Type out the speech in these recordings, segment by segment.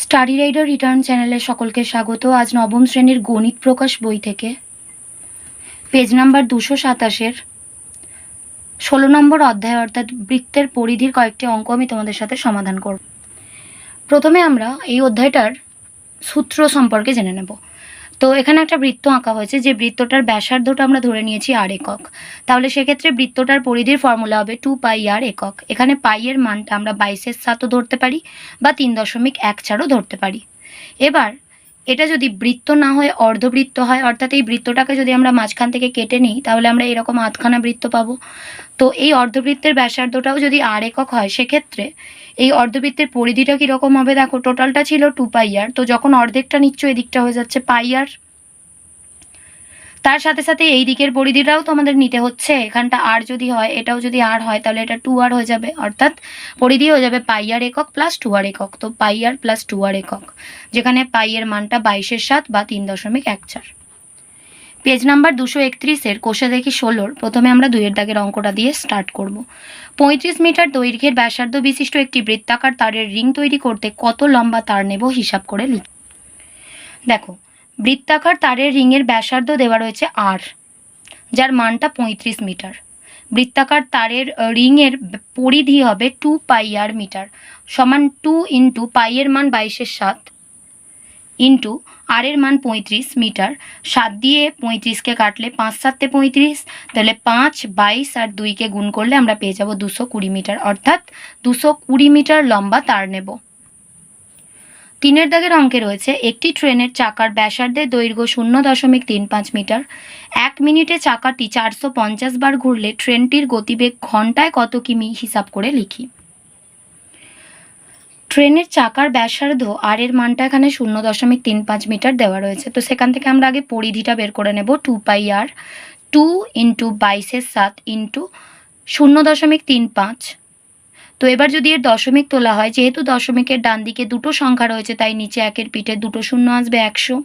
Study rider return চ্যানেলে সকলকে স্বাগত। আজ নবম শ্রেণীর গণিত প্রকাশ বই থেকে পেজ নাম্বার 227-এর 16 নম্বর অধ্যায় অর্থাৎ বৃত্তের পরিধির কয়েকটি অঙ্ক আমি তোমাদের সাথে সমাধান করব। প্রথমে আমরা এই অধ্যায়টার সূত্র সম্পর্কে জেনে নেব। তো এখানে একটা বৃত্ত আঁকা হয়েছে, যে বৃত্তটার ব্যাসার্ধটা আমরা ধরে নিয়েছি আর একক। তাহলে সেক্ষেত্রে বৃত্তটার পরিধির ফর্মুলা হবে 2πr একক। এখানে পাইয়ের মানটা আমরা 22/7 ধরতে পারি বা 3.14ও ধরতে পারি। এবার এটা যদি বৃত্ত না হয়ে অর্ধবৃত্ত হয়, অর্থাৎ এই বৃত্তটাকে যদি আমরা মাঝখান থেকে কেটে নিই তাহলে আমরা এরকম আধখানা বৃত্ত পাবো। তো এই অর্ধবৃত্তের ব্যাসার্ধটাও যদি আর একক হয়, সেক্ষেত্রে এই অর্ধবৃত্তের পরিধিটা কীরকম হবে? দেখো, টোটালটা ছিল 2πr, তো যখন অর্ধেকটা নিচ্ছ এদিকটা হয়ে যাচ্ছে πr। তার সাথে সাথে এই দিকের পরিধিটাও তো আমাদের নিতে হচ্ছে। এখানটা আর যদি হয়, এটাও যদি আর হয়, তাহলে এটা 2r হয়ে যাবে, অর্থাৎ পরিধি হয়ে যাবে πr একক প্লাস 2r একক। তো πr প্লাস 2r একক, যেখানে পাইয়ের মানটা 22/7 বা 3.14। পেজ নাম্বার 231-এর কোষে দেখি 16-র প্রথমে আমরা 2-এর দাগের অঙ্কটা দিয়ে স্টার্ট করব। 35 মিটার দৈর্ঘ্যের ব্যাসার্ধ বিশিষ্ট একটি বৃত্তাকার তারের রিং তৈরি করতে কত লম্বা তার নেব হিসাব করে লিখ। দেখো, বৃত্তাকার তারের রিংয়ের ব্যাসার্ধ দেওয়া রয়েছে আর, যার মানটা 35 মিটার। বৃত্তাকার তারের রিংয়ের পরিধি হবে 2πr মিটার, সমান 2 ইন্টু পাইয়ের মান 22/7 ইন্টু আর এর মান 35 মিটার। 7 দিয়ে 35কে কাটলে 5 7 35, তাহলে 5, 22 আর 2কে গুণ করলে আমরা পেয়ে যাব 220 মিটার, অর্থাৎ 220 মিটার লম্বা তার নেব। 3-এর দাগের অঙ্কে রয়েছে একটি ট্রেনের চাকার ব্যাসার্ধের দৈর্ঘ্য 0.35 মিটার। 1 মিনিটে চাকাটি 450 বার ঘুরলে ট্রেনটির গতিবেগ ঘন্টায় কত কিমি হিসাব করে লিখি। ট্রেনের চাকার ব্যাসার্ধ আর এর মানটা এখানে 0.35 মিটার দেওয়া রয়েছে। তো সেখান থেকে আমরা আগে পরিধিটা বের করে নেব। 2πr 2 into 22/7 into 0.35। তো এবার যদি এর দশমিক তোলা হয়, যেহেতু দশমিকের ডান দিকে দুটো সংখ্যা রয়েছে তাই নিচে একের পিঠে দুটো শূন্য আসবে, 100।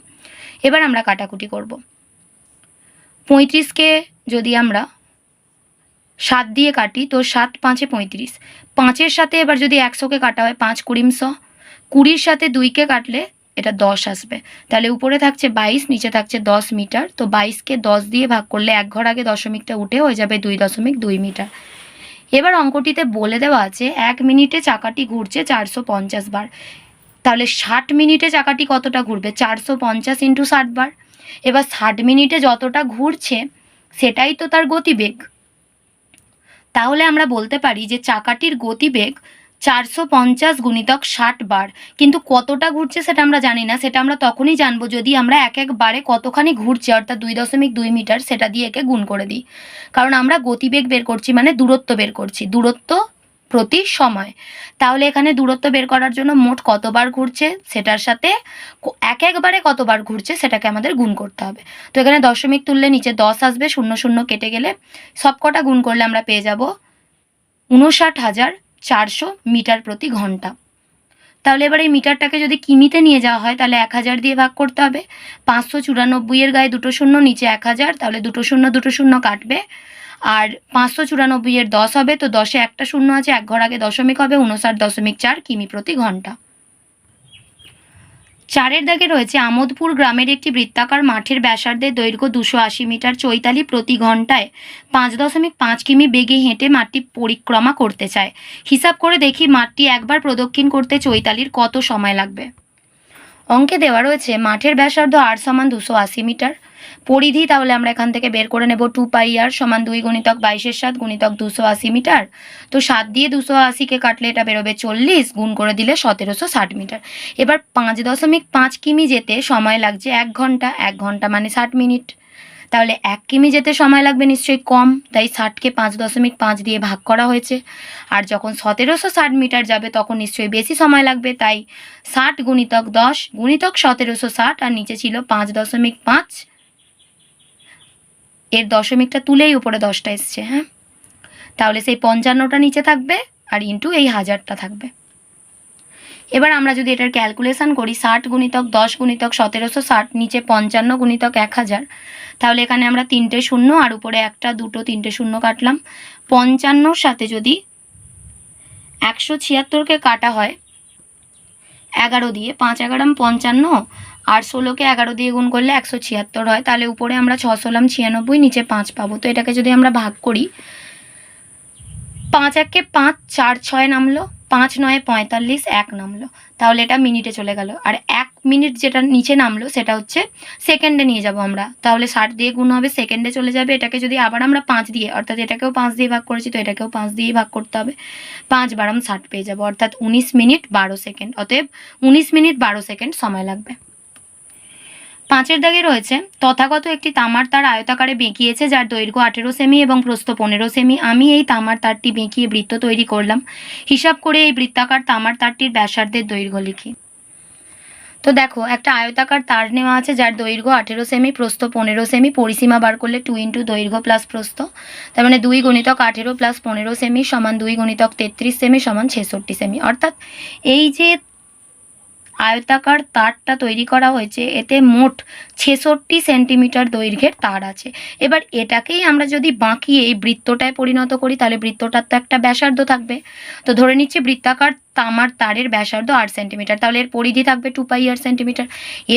এবার আমরা কাটাকুটি করব। 35কে যদি আমরা 7 দিয়ে কাটি তো 7 5 35। 5-এর সাথে এবার যদি 100কে কাটা হয় 5 20 100। 20-র সাথে 2কে কাটলে এটা 10 আসবে। তাহলে উপরে থাকছে 22, নিচে থাকছে 10 মিটার। তো 22কে 10 দিয়ে ভাগ করলে এক ঘর আগে দশমিকটা উঠে হয়ে যাবে 2.2 মিটার। এবার অঙ্কটিতে বলে দেওয়া আছে 1 মিনিটে চাকাটি ঘুরছে 450 বার। তাহলে 60 মিনিটে চাকাটি কতটা ঘুরবে? 450 ইন্টু 60 বার। এবার 60 মিনিটে যতটা ঘুরছে সেটাই তো তার গতিবেগ। তাহলে আমরা বলতে পারি যে চাকাটির গতিবেগ 450 গুণিতক 60 বার। কিন্তু কতটা ঘুরছে সেটা আমরা জানি না, সেটা আমরা তখনই জানবো যদি আমরা এক একবারে কতখানি ঘুরছে অর্থাৎ 2.2 মিটার সেটা দিয়ে একে গুণ করে দিই। কারণ আমরা গতিবেগ বের করছি মানে দূরত্ব বের করছি, দূরত্ব প্রতি সময়। তাহলে এখানে দূরত্ব বের করার জন্য মোট কতবার ঘুরছে সেটার সাথে এক একবারে কতবার ঘুরছে সেটাকে আমাদের গুণ করতে হবে। তো এখানে দশমিক তুললে নিচে 10 আসবে, 0 0 কেটে গেলে সবকটা গুণ করলে আমরা পেয়ে যাব 59,400 মিটার প্রতি ঘন্টা। তাহলে এবার এই মিটারটাকে যদি কিমিতে নিয়ে যাওয়া হয় তাহলে 1000 দিয়ে ভাগ করতে হবে। 594-এর গায়ে দুটো শূন্য, নিচে 1000, তাহলে দুটো শূন্য কাটবে। আর 594-এর 10 হবে, তো 10-এ একটা শূন্য আছে, এক ঘর আগে দশমিক হবে, 59.4 কিমি প্রতি ঘন্টা। 4-এর দাগে রয়েছে আমোদপুর গ্রামের একটি বৃত্তাকার মাঠের ব্যাসার্ধের দৈর্ঘ্য 280 মিটার। চৈতালি প্রতি ঘন্টায় 5.5 কিমি বেগে হেঁটে মাঠটি পরিক্রমা করতে চায়। হিসাব করে দেখি মাঠটি একবার প্রদক্ষিণ করতে চৈতালির কত সময় লাগবে। অঙ্কে দেওয়া রয়েছে মাঠের ব্যাসার্ধ আর সমান 280 মিটার। পরিধি তাহলে আমরা এখান থেকে বের করে নেব 2πr সমান 2 গুণিতক 22/7 গুণিতক 280 মিটার। তো 7 দিয়ে 280কে কাটলে এটা বেরোবে 40, গুণ করে দিলে 1760 মিটার। এবার 5.5 কিমি যেতে সময় লাগছে 1 ঘন্টা। 1 ঘন্টা মানে 60 মিনিট। তাহলে 1 কিমি যেতে সময় লাগবে নিশ্চয়ই কম, তাই 60কে 5.5 দিয়ে ভাগ করা হয়েছে। আর যখন 1760 মিটার যাবে তখন নিশ্চয়ই বেশি সময় লাগবে, তাই 60 গুণিতক 10 গুণিতক 1760, আর নিচে ছিল 5.5। এর দশমিকটা তুলেই উপরে 10টা এসছে। হ্যাঁ, তাহলে সেই 55টা নিচে থাকবে আর ইন্টু এই 1000টা থাকবে। এবার আমরা যদি এটার ক্যালকুলেশন করি 60 গুণিতক 10 গুণিতক 1760 নিচে 55 গুণিতক 1000, তাহলে এখানে আমরা 3টে শূন্য আর উপরে একটা দুটো 3টে শূন্য কাটলাম। 55-র সাথে যদি 176-কে কাটা হয় 11 দিয়ে, 5 11 55 আর 16-কে 11 দিয়ে গুণ করলে 176 হয়, তাহলে উপরে আমরা 6 96, নিচে 5 পাবো। তো এটাকে যদি আমরা ভাগ করি, 5 1-কে 5, 4 6 নামলো, 5 9 45, 1 নামলো, তাহলে এটা মিনিটে চলে গেল। আর 1 মিনিট যেটা নিচে নামলো সেটা হচ্ছে সেকেন্ডে নিয়ে যাব আমরা, তাহলে 60 দিয়ে গুণ হবে, সেকেন্ডে চলে যাবে। এটাকে যদি আবার আমরা 5 দিয়ে, অর্থাৎ এটাকেও 5 দিয়ে ভাগ করেছি তো এটাকেও 5 দিয়েই ভাগ করতে হবে, 5 বারাম 60 পেয়ে যাবো, অর্থাৎ 19 মিনিট 12 সেকেন্ড। অতএব 19 মিনিট 12 সেকেন্ড সময় লাগবে। 5-এর দাগে রয়েছে তথাগত একটি তামার তার আয়তাকারে বেঁকিয়েছে যার দৈর্ঘ্য 18 সেমি এবং প্রস্থ 15 সেমি। আমি এই তামার তারটি বেঁকিয়ে বৃত্ত তৈরি করলাম, হিসাব করে এই বৃত্তাকার তামার তারটির ব্যাসার্ধের দৈর্ঘ্য লিখি। তো দেখো, একটা আয়তাকার তার নেওয়া আছে যার দৈর্ঘ্য 18 সেমি, প্রস্থ 15 সেমি, পরিসীমা বার করলে 2 ইন্টু দৈর্ঘ্য প্লাস প্রস্থ, তার মানে 2 গুণিতক 18 প্লাস 15 সেমি সমান 2 গুণিতক 33 সেমি সমান 66 সেমি। অর্থাৎ এই যে আয়তাকার তারটা তৈরি করা হয়েছে এতে মোট 66 সেন্টিমিটার দৈর্ঘ্যের তার আছে। এবার এটাকেই আমরা যদি বাঁকিয়ে এই বৃত্তটায় পরিণত করি তাহলে বৃত্তটার তো একটা ব্যাসার্ধ থাকবে। তো ধরে নিচ্ছি বৃত্তাকার তামার তারের ব্যাসার্ধ 8 সেন্টিমিটার, তাহলে এর পরিধি থাকবে 2πr সেন্টিমিটার।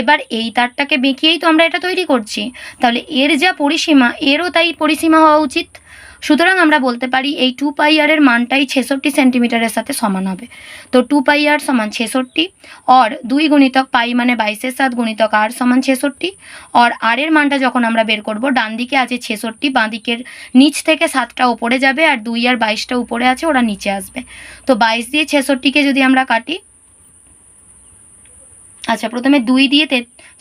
এবার এই তারটাকে বেঁকিয়েই তো আমরা এটা তৈরি করছি, তাহলে এর যা পরিসীমা এরও তাই পরিসীমা হওয়া উচিত। সুতরাং আমরা বলতে পারি এই 2πr এর মানটাই 66 সেন্টিমিটারের সাথে সমান হবে। তো 2πr সমান 66 और 2 গুণিতক পাই মানে 22/7 গুণিতক r সমান 66 और r এর মানটা যখন আমরা বের করব ডান দিকে আছে 66, বাঁ দিকের নিচ থেকে 7টা উপরে যাবে আর 2 আর 22টা উপরে আছে ওরা নিচে আসবে। তো 22 দিয়ে 66কে যদি আমরা কাটি, আচ্ছা প্রথমে 2 দিয়ে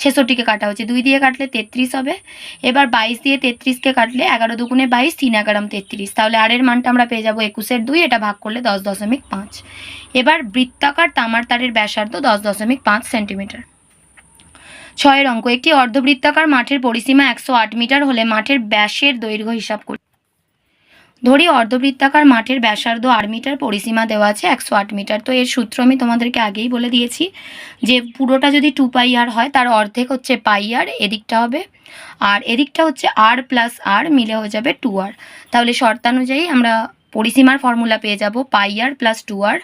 66কে কাটা হচ্ছে, 2 দিয়ে কাটলে 33 হবে। এবার 22 দিয়ে 33কে কাটলে 11 দুগুণে 22, 3 11 33, তাহলে আর এর মানটা আমরা পেয়ে যাবো 21/2, এটা ভাগ করলে 10.5। এবার বৃত্তাকার তামার তারের ব্যাসার্ধ 10.5 সেন্টিমিটার। 6-এর অঙ্ক, একটি অর্ধবৃত্তাকার মাঠের পরিসীমা 108 মিটার হলে মাঠের ব্যাসের দৈর্ঘ্য হিসাব করি। ধরি অর্ধবৃত্তাকার মাঠের ব্যাসার্ধ 8 মিটার, পরিসীমা দেওয়া আছে 108 মিটার। তো এর সূত্র আমি তোমাদেরকে আগেই বলে দিয়েছি যে পুরোটা যদি 2πr হয় তার অর্ধেক হচ্ছে πr, এদিকটা হবে, আর এদিকটা হচ্ছে r প্লাস r মিলে হয়ে যাবে 2r। তাহলে শর্তানুযায়ী আমরা পরিসীমার ফর্মুলা পেয়ে যাব πr প্লাস 2r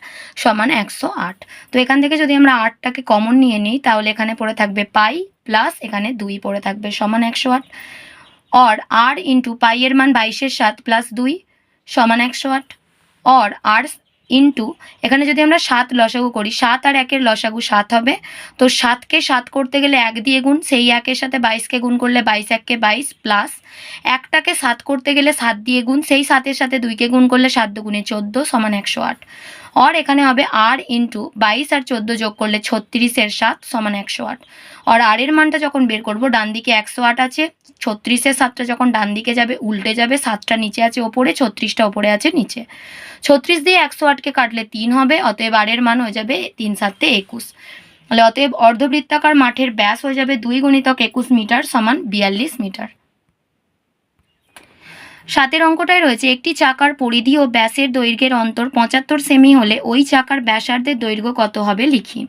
সমান 108। তো এখান থেকে যদি আমরা 8টাকে কমন নিয়ে নিই তাহলে এখানে পড়ে থাকবে পাই প্লাস এখানে 2 পড়ে থাকবে সমান 108, और r इंटू पाई এর মান 22/7 প্লাস 2 সমান 108, और r इंटू এখানে যদি আমরা 7 লসাগু করি, 7 আর 1-এর লসাগু 7 হবে। তো 7কে 7 করতে গেলে 1 দিয়ে গুণ, সেই 1-এর সাথে 22কে গুণ করলে 22 1-কে 22 প্লাস 1টাকে 7 করতে গেলে 7 দিয়ে গুণ, সেই 7-এর সাথে 2কে গুণ করলে 7 দুগুণে 14 সমান 108, और এখানে হবে r इंटू 22 আর 14 যোগ করলে 36-এর 7 সমান 108, और r এর মানটা যখন বের করব ডান দিকে 108 আছে, 36-এর 7টা যখন ডান দিকে যাবে উল্টে যাবে, 7টা নিচে আছে ওপরে, 36টা ওপরে আছে নিচে। 36 দিয়ে 108কে কাটলে 3 হবে, অতএব r এর মান হয়ে যাবে 3 7 21। তাহলে অতএব অর্ধবৃত্তাকার মাঠের ব্যাস হয়ে যাবে 2 গুণিতক 21 মিটার সমান 42 মিটার। 7-এর অঙ্কটায় রয়েছে একটি চাকার পরিধি ও ব্যাসের দৈর্ঘ্যের অন্তর 75 সেমি হলে ওই চাকার ব্যাসার্ধের দৈর্ঘ্য কত হবে লিখি।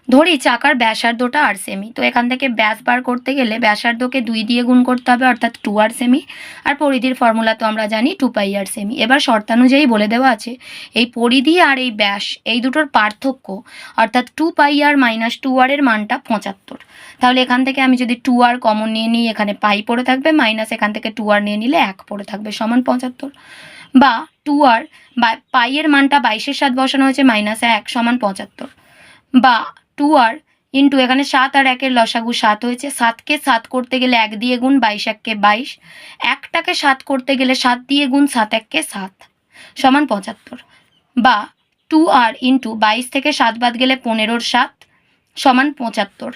ধরি চাকার ব্যাসার্ধটা 8 সেমি, তো এখান থেকে ব্যাস বার করতে গেলে ব্যাসার্ধকে 2 দিয়ে গুণ করতে হবে অর্থাৎ 2r সেমি, আর পরিধির ফর্মুলা তো আমরা জানি 2πr সেমি। এবার শর্তানুযায়ী বলে দেওয়া আছে এই পরিধি আর এই ব্যাস এই দুটোর পার্থক্য অর্থাৎ 2πr মাইনাস 2r এর মানটা 75। তাহলে এখান থেকে আমি যদি 2r কমন নিয়ে নিই এখানে পাই পড়ে থাকবে, মাইনাস এখান থেকে 2r নিয়ে নিলে 1 পড়ে থাকবে সমান 75, বা 2r বা পাই এর মানটা 22/7 বসানো হয়েছে মাইনাস 1 সমান 75, বা 2r ইন্টু এখানে 7 আর 1-এর লসাগু 7 হয়েছে, 7কে 7 করতে গেলে 1 দিয়ে গুণ, 22 1-কে 22, 1টাকে 7 করতে গেলে 7 দিয়ে গুণ, 7 1-কে 7 সমান 75, বা 2r ইন্টু 22 থেকে 7 বাদ গেলে 15-এর 7 সমান 75,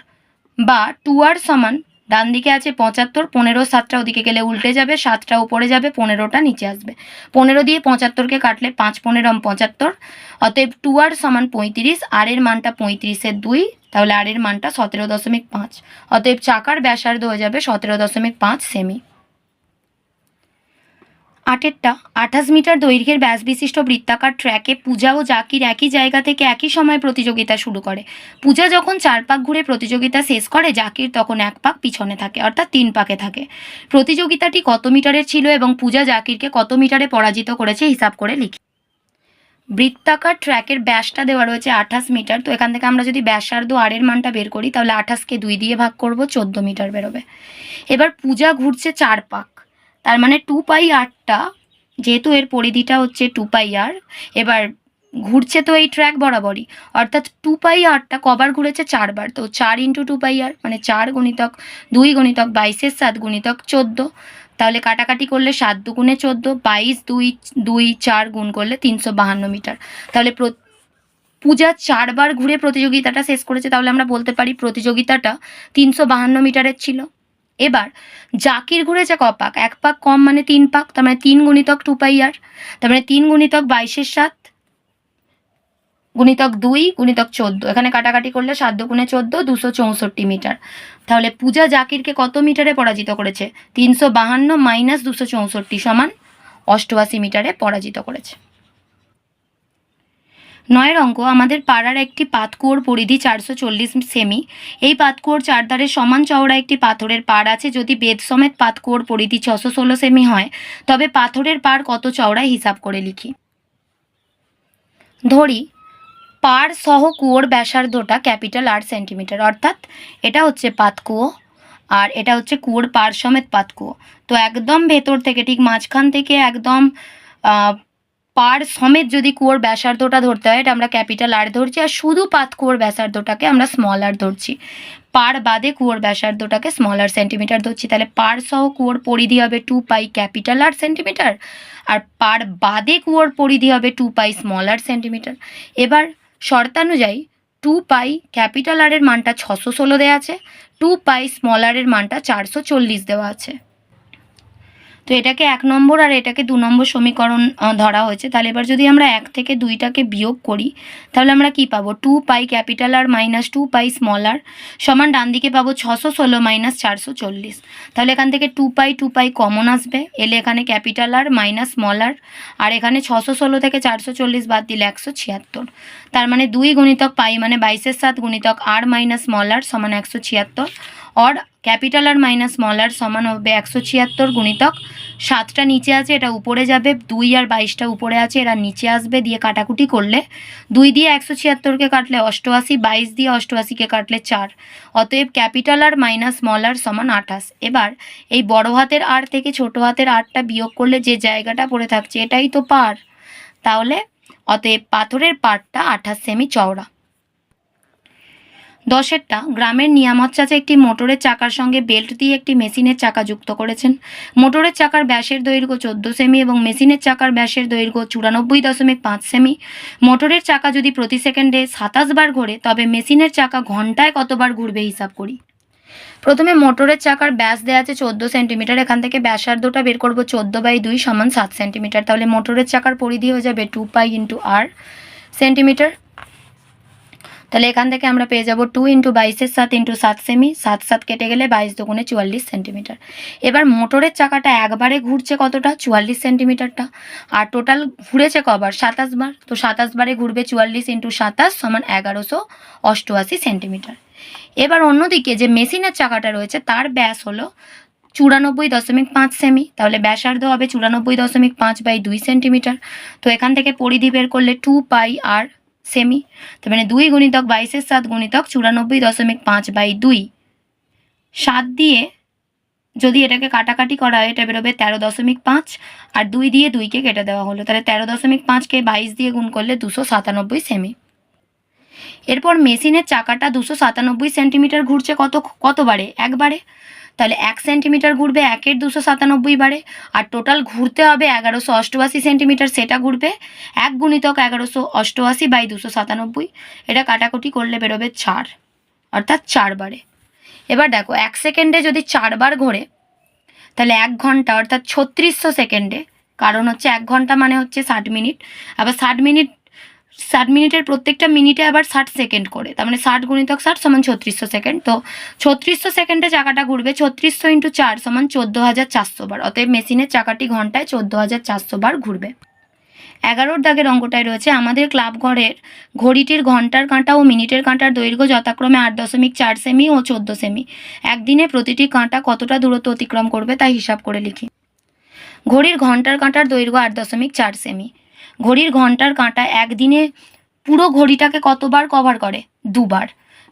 বা 2r সমান ডান দিকে আছে 75, 15 7টা ওদিকে গেলে উল্টে যাবে, 7টা উপরে যাবে, 15টা নিচে আসবে, 15 দিয়ে 75কে কাটলে 5 15 75, অতএব 2r সমান 35, আর এর মানটা 35-এর 2, তাহলে আর এর মানটা 17.5, অতএব চাকার ব্যাসার্ধ হয়ে যাবে 17.5 সেমি। 8টা 28 মিটার দৈর্ঘ্যের ব্যাস বিশিষ্ট বৃত্তাকার ট্র্যাকে পূজা ও জাকির একই জায়গা থেকে একই সময় প্রতিযোগিতা শুরু করে। পূজা যখন 4 পাক ঘুরে প্রতিযোগিতা শেষ করে, জাকির তখন 1 পাক পিছনে থাকে, অর্থাৎ 3 পাকে থাকে। প্রতিযোগিতাটি কত মিটারের ছিল এবং পূজা জাকিরকে কত মিটারে পরাজিত করেছে হিসাব করে লিখি। বৃত্তাকার ট্র্যাকের ব্যাসটা দেওয়া রয়েছে 28 মিটার। তো এখান থেকে আমরা যদি ব্যাসার্ধ আর এর মানটা বের করি তাহলে 28কে 2 দিয়ে ভাগ করব, 14 মিটার বেরোবে। এবার পূজা ঘুরছে 4 পাক, তার মানে 2πr, যেহেতু এর পরিধিটা হচ্ছে 2πr, এবার ঘুরছে তো এই ট্র্যাক বরাবরই, অর্থাৎ 2πr কবার ঘুরেছে 4 বার। তো 4 × 2πr মানে 4 গুণিতক 2 গুণিতক 22-এর 7 গুণিতক 14। তাহলে কাটাকাটি করলে 7 দুগুণে 14, 22 2 4 গুণ করলে 352 মিটার। তাহলে পূজা 4 বার ঘুরে প্রতিযোগিতাটা শেষ করেছে, তাহলে আমরা বলতে পারি প্রতিযোগিতাটা 352 মিটারের ছিল। এবার জাকির ঘুরেছে ক পাক? 1 পাক কম মানে 3 পাক, তার মানে 3 গুণিতক 2πr, তার মানে 3 গুণিতক 22-এর 7 গুণিতক 2 গুণিতক 14। এখানে কাটাকাটি করলে 7 দুগুণে 14, 264 মিটার। তাহলে পূজা জাকিরকে কত মিটারে পরাজিত করেছে? 352 - 264 সমান 88 মিটারে পরাজিত করেছে। 9 অঙ্ক, আমাদের পাড়ার একটি পাতকুয়োর পরিধি 440 সেমি। এই পাতকুয়োর চারধারে সমান চওড়া একটি পাথরের পাড় আছে। যদি বেদ সমেত পাতকুয়োর পরিধি 616 সেমি হয়, তবে পাথরের পাড় কত চওড়ায় হিসাব করে লিখি। ধরি পাড় সহ কুয়োর ব্যাসার্ধটা R সেন্টিমিটার, অর্থাৎ এটা হচ্ছে পাতকুয়ো আর এটা হচ্ছে কুয়োর পাড় সমেত পাতকুয়ো। তো একদম ভেতর থেকে ঠিক মাঝখান থেকে একদম পাড় সমেত যদি কুয়োর ব্যাসার্ধটা ধরতে হয়, এটা আমরা R ধরছি, আর শুধু পাতকুয়োর ব্যাসার্ধটাকে আমরা r ধরছি। পাড় বাদে কুয়োর ব্যাসার্ধটাকে r সেন্টিমিটার ধরছি। তাহলে পাড় সহ কুয়োর পরিধি হবে 2π R সেন্টিমিটার, আর পাড় বাদে কুয়োর পরিধি হবে 2π r সেন্টিমিটার। এবার শর্তানুযায়ী 2π R এর মানটা 616 দেওয়া আছে, 2π r এর মানটা 440 দেওয়া আছে। তো এটাকে 1 নম্বর আর এটাকে 2 নম্বর সমীকরণ ধরা হয়েছে। তাহলে এবার যদি আমরা 1 থেকে 2টাকে বিয়োগ করি তাহলে আমরা কি পাবো? 2π R মাইনাস 2π r সমান ডান দিকে পাবো 616 মাইনাস 440। তাহলে এখান থেকে 2π কমন আসবে, এলে এখানে R মাইনাস r, আর এখানে 616 থেকে 440 বাদ দিলে 176। তার মানে 2 গুণিতক পাই মানে 22-এর 7 গুণিতক r মাইনাস r সমান 176, और R মাইনাস r সমান হবে 176 গুণিতক 7টা নিচে আছে, এটা উপরে যাবে, 2 আর 22টা উপরে আছে, এরা নিচে আসবে, দিয়ে কাটাকুটি করলে 2 দিয়ে 176কে কাটলে 88, 22 দিয়ে 88কে কাটলে 4, অতএব R মাইনাস r সমান 28। এবার এই বড় হাতের r থেকে ছোট হাতের rটা বিয়োগ করলে যে জায়গাটা পড়ে থাকছে এটাই তো পাড়, তাহলে অতএব পাথরের পাড়টা 28 সেমি চওড়া। 10টা গ্রামের নিয়ামত চাচা একটি মোটরের চাকার সঙ্গে বেল্ট দিয়ে একটি মেশিনের চাকা যুক্ত করেছেন। মোটরের চাকার ব্যাসের দৈর্ঘ্য 14 সেমি এবং মেশিনের চাকার ব্যাসের দৈর্ঘ্য 94.5 সেমি। মোটরের চাকা যদি প্রতি সেকেন্ডে 27 বার ঘোরে তবে মেশিনের চাকা ঘন্টায় কতবার ঘুরবে হিসাব করি। প্রথমে মোটরের চাকার ব্যাস দেওয়া আছে 14 সেন্টিমিটার, এখান থেকে ব্যাসার্ধটা বের করব 14/2 সমান 7 সেন্টিমিটার। তাহলে মোটরের চাকার পরিধি হয়ে যাবে 2π × r সেন্টিমিটার। তাহলে এখান থেকে আমরা পেয়ে যাব 2 × 22-এর 7 × 7 সেমি, 7 7 কেটে গেলে 22 দুগুণে 44 সেন্টিমিটার। এবার মোটরের চাকাটা একবারে ঘুরছে কতটা? 44 সেন্টিমিটারটা, আর টোটাল ঘুরেছে কবার? 27 বার। তো 27 বারে ঘুরবে 44 × 27 সমান 1188 সেন্টিমিটার। এবার অন্যদিকে যে মেশিনের চাকাটা রয়েছে তার ব্যাস হলো 94.5 সেমি, তাহলে ব্যাসার্ধ হবে 94.5/2 সেন্টিমিটার। তো এখান থেকে পরিধি বের করলে 2π r সেমি, তার মানে 2 গুণিতক 22-এর 7 গুণিতক 94.5/2, 7 দিয়ে যদি এটাকে কাটাকাটি করা হয় এটা বেরোবে 13.5, আর 2 দিয়ে 2কে কেটে দেওয়া হলো, তাহলে 13.5কে 22 দিয়ে গুণ করলে 297 সেমি। এরপর মেশিনের চাকাটা 297 সেন্টিমিটার ঘুরছে কতবারে? একবারে। তাহলে 1 সেন্টিমিটার ঘুরবে 1-এর 297 বারে, আর টোটাল ঘুরতে হবে 1188 সেন্টিমিটার, সেটা ঘুরবে 1 গুণিতক 1188/297। এটা কাটাকুটি করলে বেরোবে 4, অর্থাৎ 4 বারে। এবার দেখো 1 সেকেন্ডে যদি 4 বার ঘোরে তাহলে 1 ঘন্টা অর্থাৎ 3600 সেকেন্ডে, কারণ হচ্ছে 1 ঘন্টা মানে হচ্ছে 60 মিনিট, আবার 60 মিনিট 60 মিনিটের প্রত্যেকটা মিনিটে আবার 60 সেকেন্ড করে, তার মানে 60 গুণিতক 60 সমান 3600 সেকেন্ড। তো 3600 সেকেন্ডে চাকাটা ঘুরবে, 3600 ইন্টু 4 সমান 14400 বার। অতএব মেশিনের চাকাটি ঘন্টায় 14400 বার ঘুরবে। 11 দাগের অঙ্কটায় রয়েছে আমাদের ক্লাব ঘরের ঘড়িটির ঘন্টার কাঁটা ও মিনিটের কাঁটার দৈর্ঘ্য যথাক্রমে 8.4 সেমি ও 14 সেমি। একদিনে প্রতিটি কাঁটা কতটা দূরত্ব অতিক্রম করবে তাই হিসাব করে লিখি। ঘড়ির ঘন্টার কাঁটার দৈর্ঘ্য 8.4 সেমি। ঘড়ির ঘন্টার কাঁটা একদিনে পুরো ঘড়িটাকে কতবার কভার করে? 2 বার।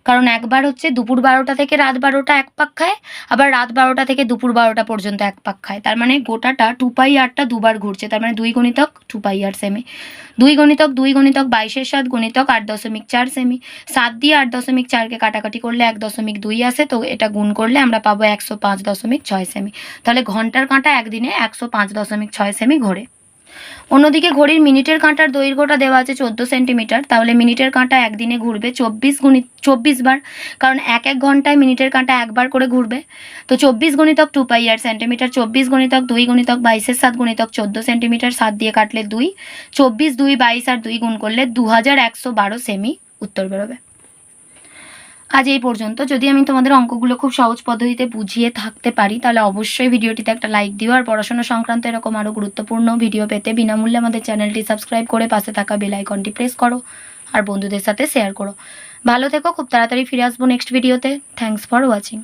কারণ একবার হচ্ছে দুপুর 12টা থেকে রাত 12টা এক পাক খায়, আবার রাত 12টা থেকে দুপুর 12টা পর্যন্ত এক পাক খায়। তার মানে গোটাটা 2 পাই আরটা দুবার ঘুরছে, তার মানে 2 গুণিতক 2 পাই আর সেমি। 2 গুণিতক 2 গুণিতক 22 7 গুণিতক 8.4 সেমি। 7 দিয়ে 8.4কে কাটাকাটি করলে 1.2 আসে, তো এটা গুণ করলে আমরা পাবো 105.6 সেমি। তাহলে ঘন্টার কাঁটা একদিনে 105.6 সেমি ঘোরে। অন্যদিকে ঘড়ির মিনিটের কাঁটার দৈর্ঘ্যটা দেওয়া আছে 14 সেন্টিমিটার, তাহলে মিনিটের কাঁটা একদিনে ঘুরবে 24 বার, কারণ এক ঘন্টায় মিনিটের কাঁটা একবার করে ঘুরবে। তো 24 গুণিতক 2 পাই আর সেন্টিমিটার, 24 গুণিতক 2 গুণিতক 22 7 গুণিতক 14 সেন্টিমিটার, 7 দিয়ে কাটলে 2, 24 2 22 আর 2 গুণ করলে 2112 সেমি উত্তর বেরোবে। আজ এই পর্যন্ত। যদি আমি তোমাদের অঙ্কগুলো খুব সহজ পদ্ধতিতে বুঝিয়ে থাকতে পারি তাহলে অবশ্যই ভিডিওটিতে একটা লাইক দিও, আর পড়াশোনা সংক্রান্ত এরকম আরও গুরুত্বপূর্ণ ভিডিও পেতে বিনামূল্যে আমাদের চ্যানেলটি সাবস্ক্রাইব করে পাশে থাকা বেল আইকনটি প্রেস করো, আর বন্ধুদের সাথে শেয়ার করো। ভালো থেকো, খুব তাড়াতাড়ি ফিরে আসবো নেক্সট ভিডিওতে। Thanks for watching.